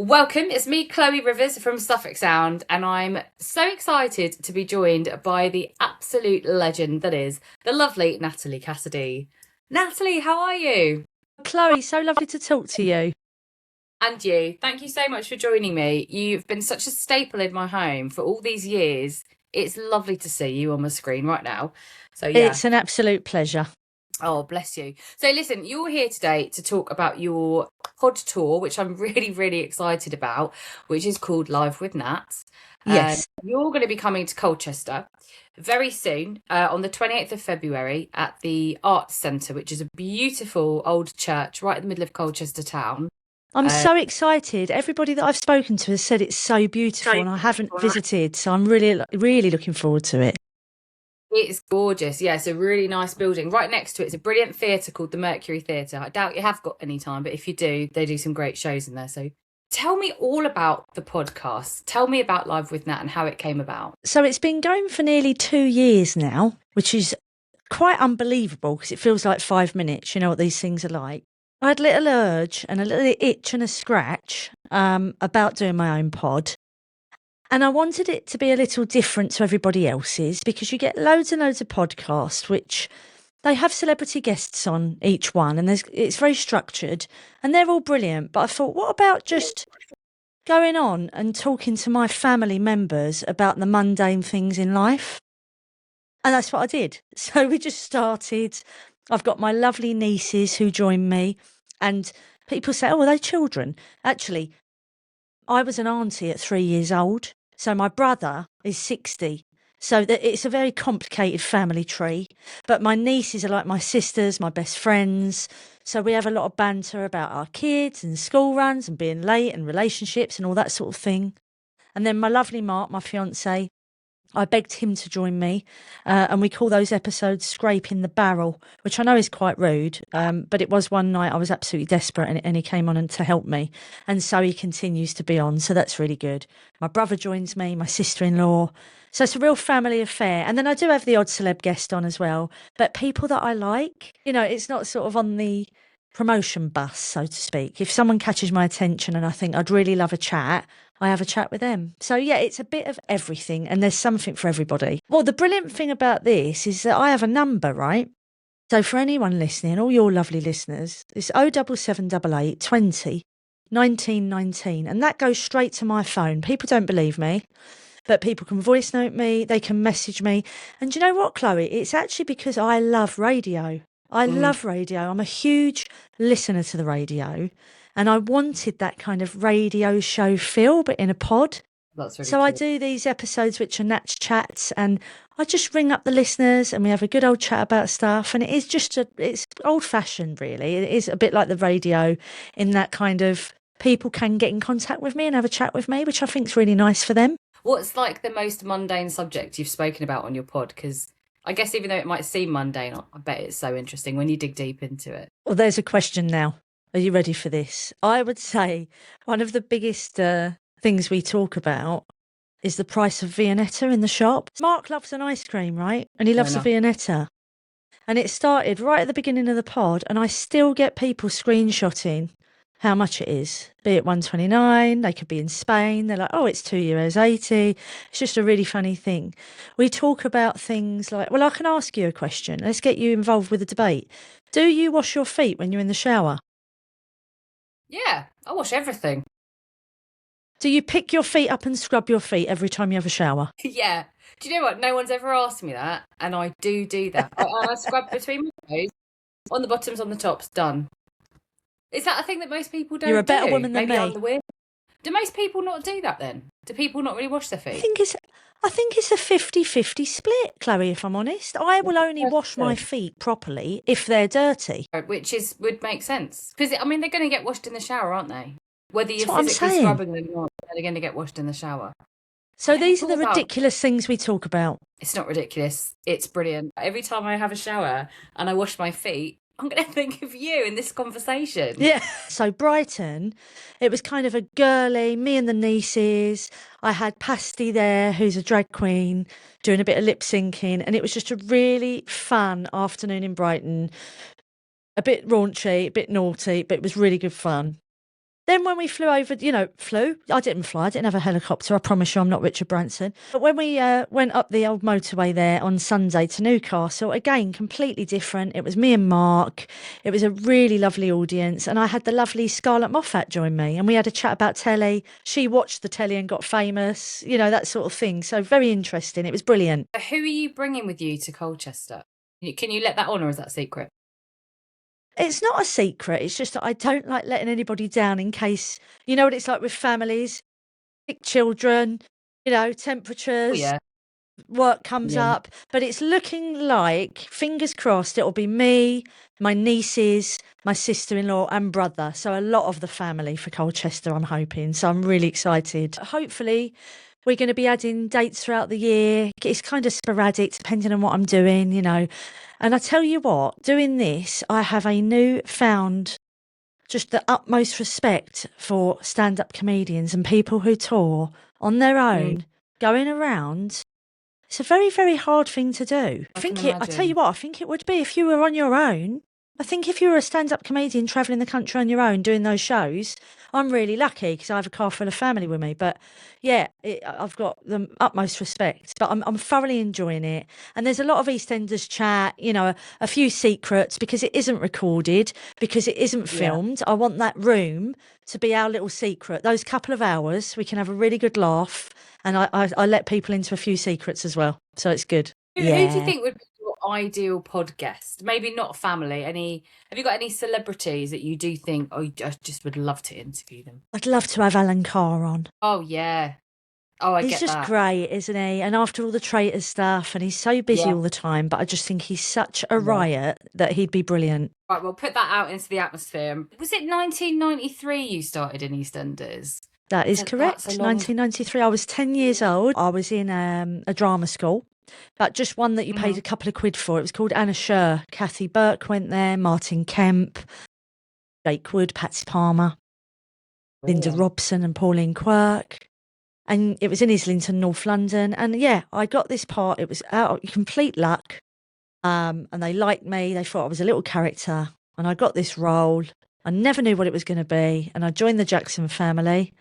Welcome, it's me, Chloe Rivers from Suffolk Sound, and I'm so excited to be joined by the absolute legend that is the lovely Natalie Cassidy. Natalie, how are you? Chloe, so lovely to talk to you. And you. Thank you so much for joining me. You've been such a staple in my home for all these years. It's lovely to see you on the screen right now. So, yeah. It's an absolute pleasure. Oh, bless you. So, listen, you're here today to talk about your pod tour, which I'm really, really excited about, which is called Live with Nat. Yes. You're going to be coming to Colchester very soon on the 28th of February at the Arts Centre, which is a beautiful old church right in the middle of Colchester town. I'm so excited. Everybody that I've spoken to has said it's so beautiful and I haven't beautiful. visited, so I'm really, really looking forward to it. It's gorgeous. Yeah, it's a really nice building. Right next to it is a brilliant theatre called the Mercury Theatre. I doubt you have got any time, but if you do, they do some great shows in there. So tell me all about the podcast. Tell me about Live with Nat and how it came about. So it's been going for nearly 2 years now, which is quite unbelievable because it feels like 5 minutes. You know what these things are like. I had a little urge and a little itch and a scratch about doing my own pod. And I wanted it to be a little different to everybody else's because you get loads and loads of podcasts which they have celebrity guests on each one and it's very structured and they're all brilliant. But I thought, what about just going on and talking to my family members about the mundane things in life? And that's what I did. So we just started. I've got my lovely nieces who join me and people say, oh, are they children? Actually, I was an auntie at 3 years old. So my brother is 60. So it's a very complicated family tree. But my nieces are like my sisters, my best friends. So we have a lot of banter about our kids and school runs and being late and relationships and all that sort of thing. And then my lovely Mark, my fiance, I begged him to join me, and we call those episodes Scraping the Barrel, which I know is quite rude, but it was one night I was absolutely desperate and he came on to help me. And so he continues to be on, so that's really good. My brother joins me, my sister-in-law. So it's a real family affair. And then I do have the odd celeb guest on as well, but people that I like, you know, it's not sort of on the promotion bus, so to speak. If someone catches my attention and I think I'd really love a chat, I have a chat with them. So, yeah, it's a bit of everything and there's something for everybody. Well, the brilliant thing about this is that I have a number, right? So for anyone listening, all your lovely listeners, it's 07788 20 19 19. And that goes straight to my phone. People don't believe me, but people can voice note me, they can message me. And do you know what, Chloe? It's actually because I love radio. I love radio. I'm a huge listener to the radio. And I wanted that kind of radio show feel, but in a pod. That's really So cool. I do these episodes which are Nat's chats and I just ring up the listeners and we have a good old chat about stuff. And it is just it's old fashioned, really. It is a bit like the radio in that kind of people can get in contact with me and have a chat with me, which I think is really nice for them. What's like the most mundane subject you've spoken about on your pod? Because I guess even though it might seem mundane, I bet it's so interesting when you dig deep into it. Well, there's a question now. Are you ready for this? I would say one of the biggest things we talk about is the price of Viennetta in the shop. Mark loves an ice cream, right? And he loves a Viennetta. And it started right at the beginning of the pod, and I still get people screenshotting how much it is. Be it 129, they could be in Spain. They're like, oh, it's €2.80. It's just a really funny thing. We talk about things like, well, I can ask you a question. Let's get you involved with the debate. Do you wash your feet when you're in the shower? Yeah, I wash everything. Do you pick your feet up and scrub your feet every time you have a shower? Yeah. Do you know what? No one's ever asked me that, and I do that. I scrub between my toes, on the bottoms, on the tops, done. Is that a thing that most people don't do? You're a better woman than Maybe me. I'm the weird. Do most people not do that then? Do people not really wash their feet? I think it's a 50-50 split, Chloe, if I'm honest. I will only wash my feet properly if they're dirty. Which would make sense. Because, I mean, they're going to get washed in the shower, aren't they? Whether you're That's what physically I'm saying. scrubbing them or not, they're going to get washed in the shower. So these are the ridiculous things we talk about. It's not ridiculous. It's brilliant. Every time I have a shower and I wash my feet, I'm going to think of you in this conversation. Yeah. So Brighton, it was kind of a girly, me and the nieces. I had Pasty there, who's a drag queen, doing a bit of lip syncing. And it was just a really fun afternoon in Brighton. A bit raunchy, a bit naughty, but it was really good fun. Then when we flew over, I didn't fly, I didn't have a helicopter. I promise you I'm not Richard Branson. But when we went up the old motorway there on Sunday to Newcastle, again, completely different. It was me and Mark. It was a really lovely audience. And I had the lovely Scarlett Moffat join me. And we had a chat about telly. She watched the telly and got famous, that sort of thing. So very interesting. It was brilliant. Who are you bringing with you to Colchester? Can you let that on, or is that secret? It's not a secret. It's just that I don't like letting anybody down in case, you know what it's like with families, sick children, temperatures, Yeah. work comes up. But it's looking like, fingers crossed, it'll be me, my nieces, my sister-in-law and brother. So a lot of the family for Colchester, I'm hoping. So I'm really excited. Hopefully we're going to be adding dates throughout the year. It's kind of sporadic depending on what I'm doing, And I tell you what, doing this, I have a newfound, just the utmost respect for stand-up comedians and people who tour on their own, going around. It's a very, very hard thing to do. I tell you what, I think it would be if you were on your own. I think if you were a stand-up comedian travelling the country on your own doing those shows, I'm really lucky because I have a car full of family with me. But yeah, I've got the utmost respect. But I'm thoroughly enjoying it. And there's a lot of EastEnders chat, a few secrets because it isn't recorded, because it isn't filmed. Yeah. I want that room to be our little secret. Those couple of hours, we can have a really good laugh. And I let people into a few secrets as well. So it's good. Who do you think would be your ideal pod guest? Maybe not family. Have you got any celebrities that you do think, I just would love to interview them? I'd love to have Alan Carr on. Oh, yeah. Oh, I get that. He's just great, isn't he? And after all the Traitors stuff, and he's so busy all the time, but I just think he's such a riot that he'd be brilliant. Right, well, put that out into the atmosphere. Was it 1993 you started in EastEnders? That is correct. 1993. I was 10 years old. I was in a drama school, but just one that you paid a couple of quid for. It was called Anna Scher. Kathy Burke went there, Martin Kemp, Jake Wood, Patsy Palmer, Linda Robson and Pauline Quirk. And it was in Islington, North London. And yeah, I got this part. It was out of complete luck. And they liked me. They thought I was a little character. And I got this role. I never knew what it was going to be. And I joined the Jackson family.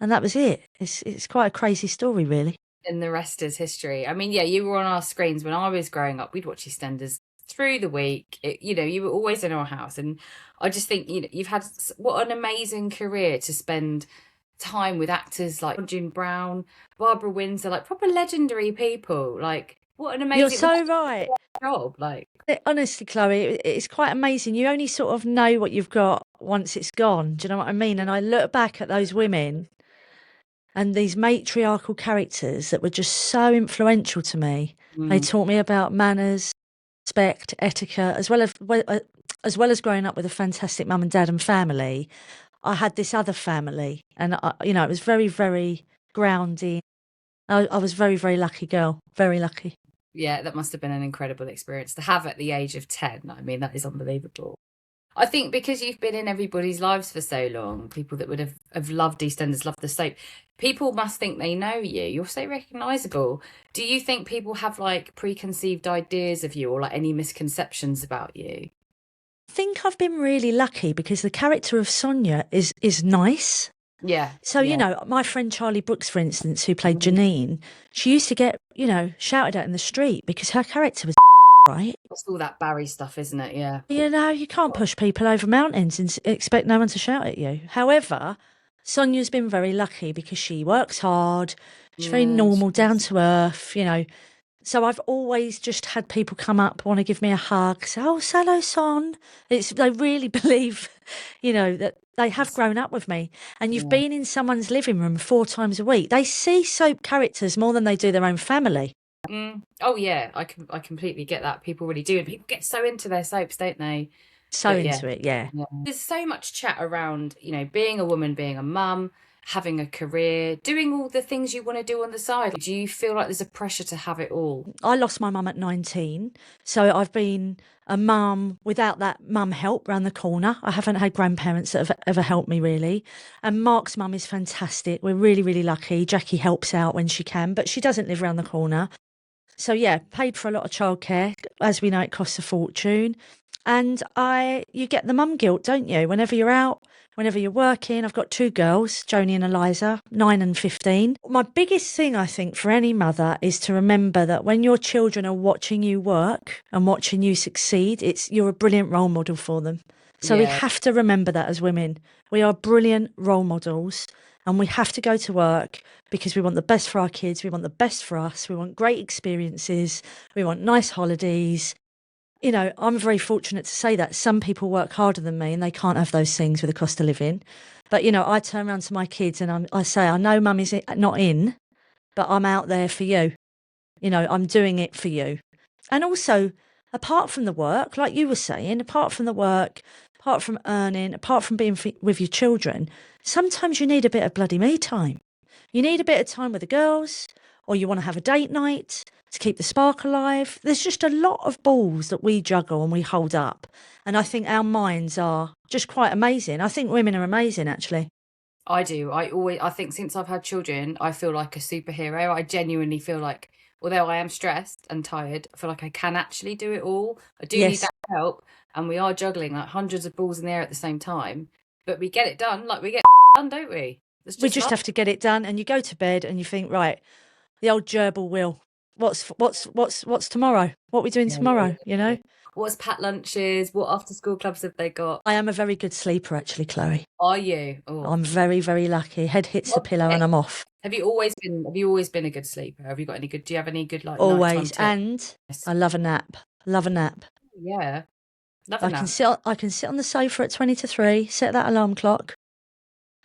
And that was it. It's quite a crazy story, really. And the rest is history. I mean, yeah, you were on our screens when I was growing up. We'd watch EastEnders through the week. You were always in our house. And I just think, you've had what an amazing career to spend time with actors like June Brown, Barbara Windsor, like proper legendary people. Like, what an amazing... You're so right. ...job. Like, honestly, Chloe, it's quite amazing. You only sort of know what you've got once it's gone. Do you know what I mean? And I look back at those women and these matriarchal characters that were just so influential to me. They taught me about manners, respect, etiquette, as well as growing up with a fantastic mum and dad and family. I had this other family, and it was very, very grounding. I was very, very lucky girl, very lucky. Yeah, that must have been an incredible experience to have at the age of 10. I mean, that is unbelievable. I think because you've been in everybody's lives for so long, people that would have loved EastEnders, loved the soap, people must think they know you. You're so recognisable. Do you think people have like preconceived ideas of you or like any misconceptions about you? I think I've been really lucky because the character of Sonia is nice. Yeah. So, my friend Charlie Brooks, for instance, who played Janine, she used to get, shouted at in the street because her character was right. It's all that Barry stuff, isn't it? Yeah. You can't push people over mountains and expect no one to shout at you. However, Sonia's been very lucky because she works hard. She's very normal, down to earth, So I've always just had people come up, want to give me a hug, say, "Oh, hello, Son." They really believe, that they have grown up with me. And you've been in someone's living room 4 times a week. They see soap characters more than they do their own family. Oh yeah, I completely get that. People really do, and people get so into their soaps, don't they? So into it, yeah. There's so much chat around, being a woman, being a mum, having a career, doing all the things you want to do on the side. Do you feel like there's a pressure to have it all? I lost my mum at 19, so I've been a mum without that mum help round the corner. I haven't had grandparents that have ever helped me, really. And Mark's mum is fantastic. We're really, really lucky. Jackie helps out when she can, but she doesn't live round the corner. So, yeah, paid for a lot of childcare. As we know, it costs a fortune. And you get the mum guilt, don't you? Whenever you're out whenever you're working. I've got 2 girls, Joni and Eliza, 9 and 15. My biggest thing, I think, for any mother is to remember that when your children are watching you work and watching you succeed, you're a brilliant role model for them. So we Yeah. have to remember that as women. We are brilliant role models and we have to go to work because we want the best for our kids. We want the best for us. We want great experiences. We want nice holidays. You know, I'm very fortunate to say that some people work harder than me and they can't have those things with the cost of living. But, you know, I turn around to my kids and I say, I know mum is not in, but I'm out there for you. You know, I'm doing it for you. And also, apart from the work, like you were saying, apart from the work, apart from earning, apart from being with your children, sometimes you need a bit of bloody me time. You need a bit of time with the girls, or you want to have a date night to keep the spark alive. There's just a lot of balls that we juggle and we hold up. And I think our minds are just quite amazing. I think women are amazing, actually. I do. I think since I've had children, I feel like a superhero. I genuinely feel like, although I am stressed and tired, I feel like I can actually do it all. I do need Yes, that help, and we are juggling like hundreds of balls in the air at the same time, but we get it done. Like we get done, don't we? It's we just just life. have to get it done. And you go to bed and you think, right, the old gerbil wheel. What's tomorrow? What are we doing Yeah, yeah, tomorrow? You yeah. know, What's packed lunches? What after school clubs have they got? I am a very good sleeper, actually, Chloe. Are you? Oh, I'm very, very lucky. Head hits the what pillow and I'm off. have you always been a good sleeper? Have you got any good? Do you have any good like nighttime Always. tips? And I love a nap. Love a nap. Yeah, love a nap. I can sit on the sofa at 20 to 3, set that alarm clock,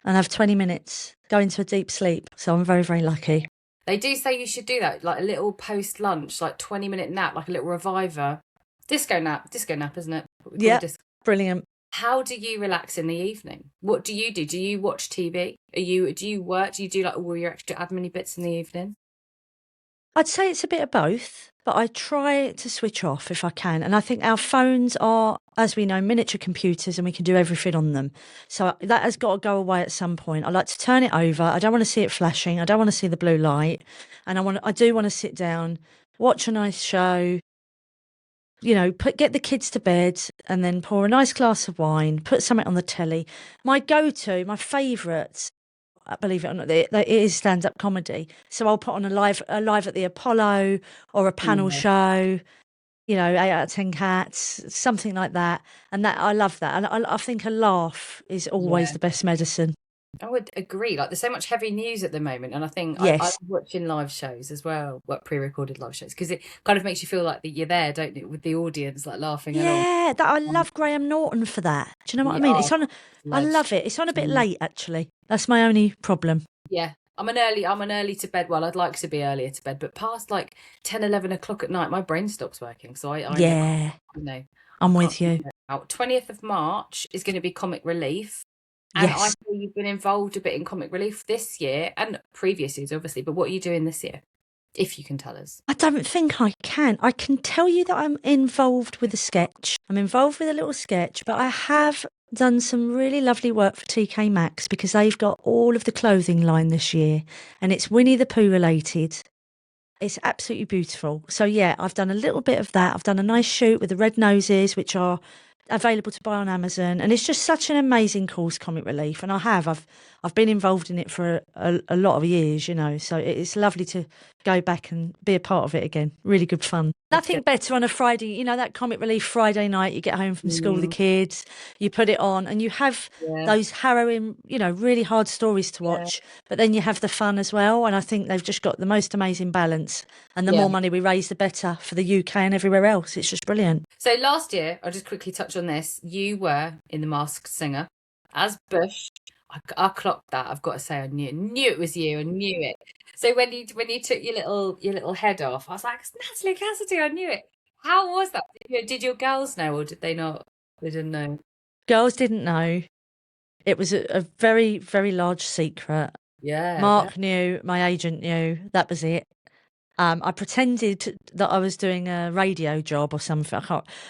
and have 20 minutes, go into a deep sleep. So I'm very, very lucky. They do say you should do that, like a little post lunch, like 20-minute nap, like a little reviver. Disco nap, isn't it? What we call a Yeah, disco. brilliant. How do you relax in the evening? What do you do? Do you watch TV? Do you work? Do you do like all your extra admin bits in the evening? I'd say it's a bit of both, but I try to switch off if I can. And I think our phones are, as we know, miniature computers and we can do everything on them. So that has got to go away at some point. I like to turn it over. I don't want to see it flashing. I don't want to see the blue light. And I do want to sit down, watch a nice show, you know, get the kids to bed and then pour a nice glass of wine, put something on the telly. My favourite, believe it or not, it is stand-up comedy. So I'll put on a live at the Apollo or a panel Yeah. show, you know, 8 out of 10 cats, something like that. And that I love that. And I think a laugh is always Yeah. the best medicine. I would agree. Like, there's so much heavy news at the moment, and I think I Yes. love watching live shows as well, what pre-recorded live shows, because it kind of makes you feel like that you're there, don't it, with the audience, like laughing along. Yeah, that I love Graham Norton for that. Do you know what I Yeah, mean? oh, I ledge. love it. It's on a bit Mm. late actually. That's my only problem. Yeah, I'm an early to bed. Well, I'd like to be earlier to bed, but past like 10, 11 o'clock at night, my brain stops working. So I know, Yeah, you know, I I'm can't with keep you. it out. 20th of March is going to be Comic Relief. And I Yes. feel you've been involved a bit in Comic Relief this year and previous years, obviously. But what are you doing this year, if you can tell us? I don't think I can. I can tell you that I'm involved with a sketch. I'm involved with a little sketch, but I have done some really lovely work for TK Maxx because they've got all of the clothing line this year and it's Winnie the Pooh related. It's absolutely beautiful. So yeah, I've done a little bit of that. I've done a nice shoot with the red noses, which are available to buy on Amazon, and it's just such an amazing cause, Comic Relief. And I've been involved in it for a lot of years, you know. So it's lovely to go back and be a part of it again. Really good fun. Let's Nothing get. better on a Friday, you know, that Comic Relief Friday night. You get home from school with the Mm, kids, you put it on, and you have yeah, those harrowing, you know, really hard stories to yeah, watch, but then you have the fun as well. And I think they've just got the most amazing balance. And the yeah. more money we raise, the better for the UK and everywhere else. It's just brilliant. So last year, I'll just quickly touch on this. You were in The Masked Singer as Bush. I clocked that. I've got to say, I knew it was you. I knew it. So when you took your little head off, I was like, it's Natalie Cassidy. I knew it. How was that? Did your girls know, or did they not? They didn't know. Girls didn't know. It was a very, very large secret. Yeah, I bet. Mark knew, my agent knew, that was it. I pretended that I was doing a radio job or something.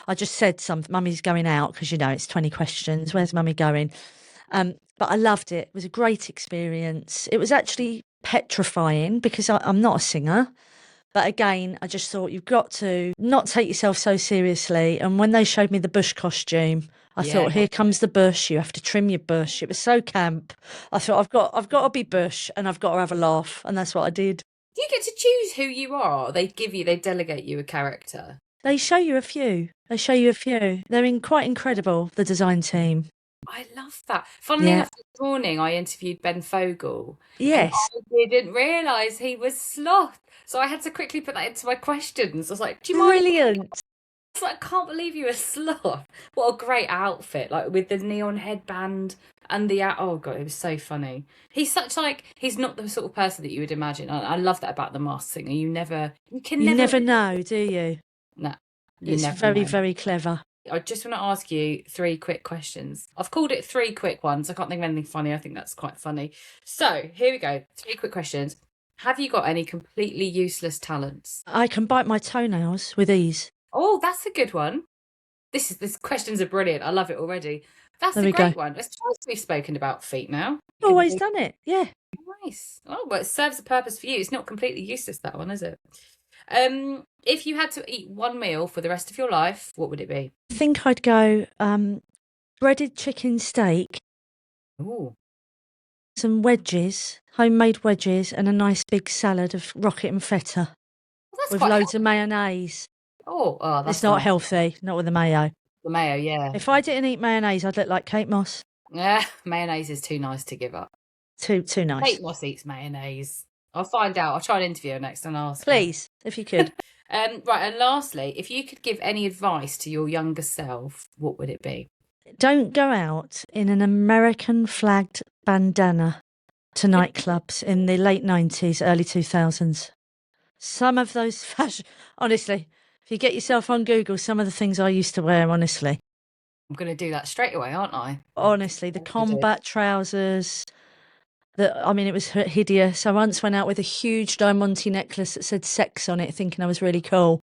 I just said something, Mummy's going out, because, you know, it's 20 questions. Where's Mummy going? But I loved it. It was a great experience. It was actually petrifying because I'm not a singer. But again, I just thought you've got to not take yourself so seriously. And when they showed me the bush costume, I Yeah. thought, here comes the bush. You have to trim your bush. It was so camp. I thought, I've got to be bush, and I've got to have a laugh, and that's what I did. Do you get to choose who you are? They delegate you a character. They show you a few. They're quite incredible, the design team. I love that. Funnily Yeah. enough, this morning I interviewed Ben Fogle, and Yes. I didn't realise he was Sloth. So I had to quickly put that into my questions. I was like, do you mind? Brilliant. I was like, I can't believe you were Sloth. What a great outfit, like with the neon headband and oh god, it was so funny. He's such he's not the sort of person that you would imagine. I love that about the Masked Singer. You never know, do you? No, It's very, very clever. I just want to ask you 3 quick questions. I've called it 3 quick ones. I can't think of anything funny. I think that's quite funny. So here we go. 3 quick questions. Have you got any completely useless talents? I can bite my toenails with ease. Oh, that's a good one. These questions are brilliant. I love it already. That's There a we great go. one. It's twice we've spoken about feet now. Always done it. Yeah. Nice. Oh, well, it serves a purpose for you. It's not completely useless, that one, is it? If you had to eat one meal for the rest of your life, what would it be? I think I'd go breaded chicken steak, Ooh. some wedges, homemade wedges, and a nice big salad of rocket and feta with loads of mayonnaise. That's it's not nice. healthy, not with the mayo. The mayo, yeah. If I didn't eat mayonnaise, I'd look like Kate Moss. Yeah, mayonnaise is too nice to give up. Too nice. Kate Moss eats mayonnaise. I'll find out. I'll try and interview her next and ask. Please, if you could. Right, and lastly, if you could give any advice to your younger self, what would it be? Don't go out in an American flagged bandana to nightclubs in the late 90s, early 2000s. Some of those fashion, honestly, if you get yourself on Google, some of the things I used to wear, honestly. I'm going to do that straight away, aren't I? Honestly, the combat trousers, it was hideous. I once went out with a huge diamante necklace that said sex on it, thinking I was really cool.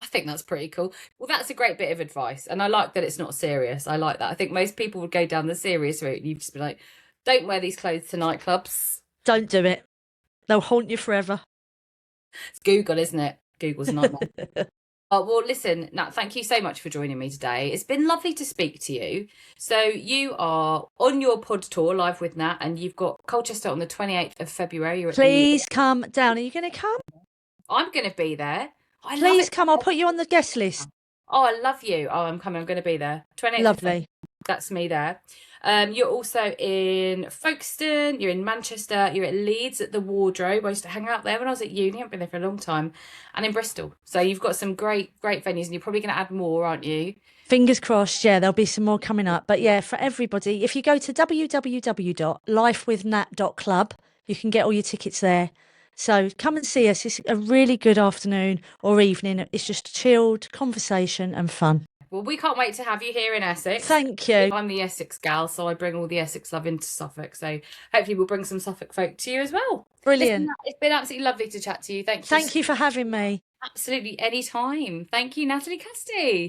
I think that's pretty cool. Well, that's a great bit of advice. And I like that it's not serious. I like that. I think most people would go down the serious route and you'd just be like, don't wear these clothes to nightclubs. Don't do it. They'll haunt you forever. It's Google, isn't it? Google's a nightmare. Oh, well, listen, Nat, thank you so much for joining me today. It's been lovely to speak to you. So you are on your pod tour live with Nat, and you've got Colchester on the 28th of February. Please come down. Are you going to come? I'm going to be there. Please come. I'll put you on the guest list. Oh, I love you. Oh, I'm coming. I'm going to be there. 28th. Lovely. That's me there. You're also in Folkestone, you're in Manchester, you're at Leeds at the Wardrobe. I used to hang out there when I was at uni. I've been there for a long time. And in Bristol. So you've got some great venues, and you're probably going to add more, aren't you? Fingers crossed. Yeah, there'll be some more coming up. But yeah, for everybody, if you go to www.lifewithnat.club, you can get all your tickets there. So come and see us. It's a really good afternoon or evening. It's just chilled conversation and fun. Well, we can't wait to have you here in Essex. Thank you. I'm the Essex gal, so I bring all the Essex love into Suffolk. So hopefully we'll bring some Suffolk folk to you as well. Brilliant. It's been absolutely lovely to chat to you. Thank you. Thank you for having me. Absolutely, any time. Thank you, Natalie Cassidy.